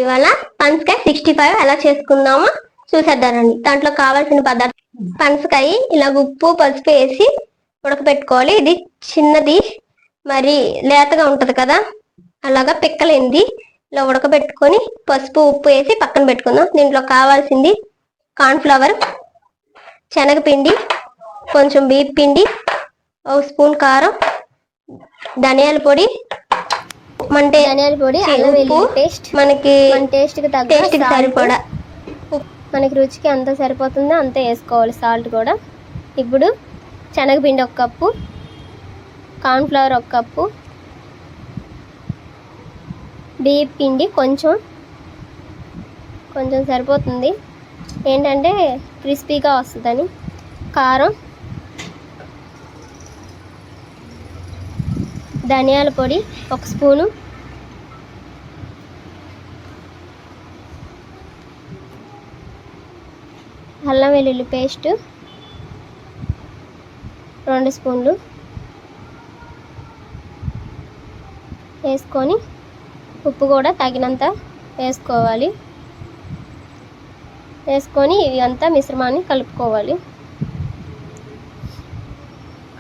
ఇవాళ పనసకాయ 65 ఎలా చేసుకుందామో చూసేద్దానండి. దాంట్లో కావాల్సిన పదార్థం పనసకాయ ఇలా ఉప్పు పసుపు వేసి ఉడకబెట్టుకోవాలి. ఇది చిన్నది మరి లేతగా ఉంటది కదా, అలాగా పిక్కలేంది ఇలా ఉడకబెట్టుకొని పసుపు ఉప్పు వేసి పక్కన పెట్టుకుందాం. దీంట్లో కావాల్సింది కార్న్ఫ్లవర్, శనగపిండి, కొంచెం బియ్యం పిండి, ఒక స్పూన్ కారం, ధనియాల పొడి, ధనియాల పొడి, ఉప్పు, మనకి టేస్ట్కి తగ్గ టేస్ట్కి సరిపడా మనకి రుచికి ఎంత సరిపోతుందో అంతే వేసుకోవాలి. సాల్ట్ కూడా. ఇప్పుడు శనగపిండి 1 కప్పు, కార్న్ఫ్లవర్ 1 కప్పు, బియ్యం పిండి కొంచెం సరిపోతుంది, ఏంటంటే క్రిస్పీగా వస్తుందని. కారం, ధనియాల పొడి 1 స్పూను, అల్లం వెల్లుల్లి పేస్ట్ 2 స్పూన్లు వేసుకొని ఉప్పు కూడా తగినంత వేసుకోవాలి. వేసుకొని ఇవి అంతా మిశ్రమాన్ని కలుపుకోవాలి.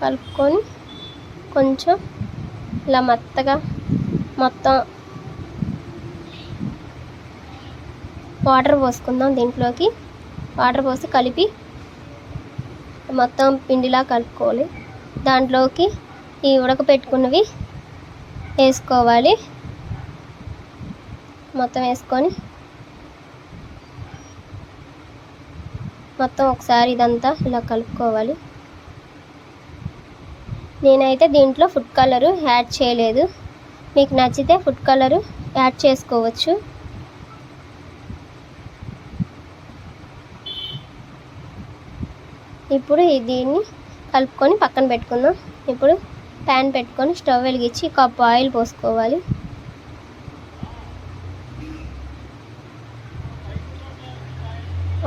కలుపుకొని కొంచెం ఇలా మెత్తగా మొత్తం వాటర్ పోసుకుందాం. దీంట్లోకి వాటర్ పోసి కలిపి మొత్తం పిండిలా కలుపుకోవాలి. దాంట్లోకి ఈ ఉడకపెట్టుకున్నవి వేసుకోవాలి. మొత్తం వేసుకొని మొత్తం ఒకసారి ఇదంతా ఇలా కలుపుకోవాలి. నేనైతే దీంట్లో ఫుడ్ కలరు యాడ్ చేయలేదు. మీకు నచ్చితే ఫుడ్ కలరు యాడ్ చేసుకోవచ్చు. ఇప్పుడు దీన్ని కలుపుకొని పక్కన పెట్టుకుందాం. ఇప్పుడు ప్యాన్ పెట్టుకొని స్టవ్ వెలిగించి 1 కప్పు ఆయిల్ పోసుకోవాలి.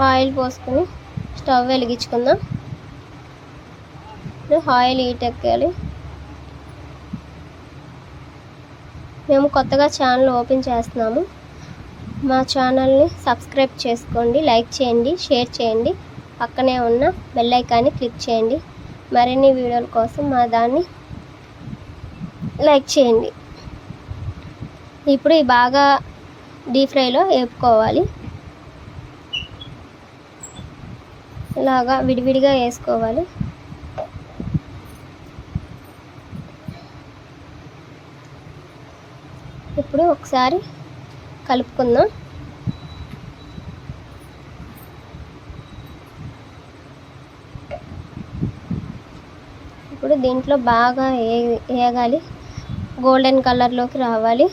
ఆయిల్ పోసుకొని స్టవ్ వెలిగించుకుందాం. ఆయిల్ హీట్ ఎక్కాలి. మేము కొత్తగా ఛానల్ ఓపెన్ చేస్తున్నాము. మా ఛానల్ని సబ్స్క్రైబ్ చేసుకోండి, లైక్ చేయండి, షేర్ చేయండి. పక్కనే ఉన్న బెల్ ఐకాన్ని క్లిక్ చేయండి. మరిన్ని వీడియోల కోసం మా దాన్ని లైక్ చేయండి. ఇప్పుడు ఈ బాగా డీప్ ఫ్రైలో వేపుకోవాలి. ఇలాగా విడివిడిగా వేసుకోవాలి. ఇప్పుడు ఒకసారి కలుపుకుందాం. ఇప్పుడు దీంట్లో బాగా వేగాలి, గోల్డెన్ కలర్లోకి రావాలి.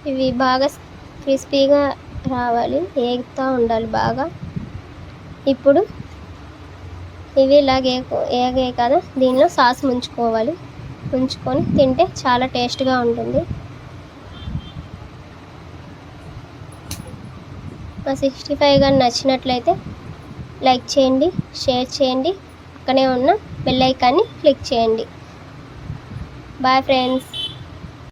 ఇవి బాగా క్రిస్పీగా రావాలి, వేగుతూ ఉండాలి బాగా. ఇప్పుడు ఇవి ఇలాగే వేగాయి కదా, దీనిలో సాస్ ముంచుకోవాలి. ఉంచుకొని తింటే చాలా టేస్ట్గా ఉంటుంది. మా 65 కానీ నచ్చినట్లయితే లైక్ చేయండి, షేర్ చేయండి, పక్కనే ఉన్న బెల్ ఐకాన్ని క్లిక్ చేయండి. Bye friends.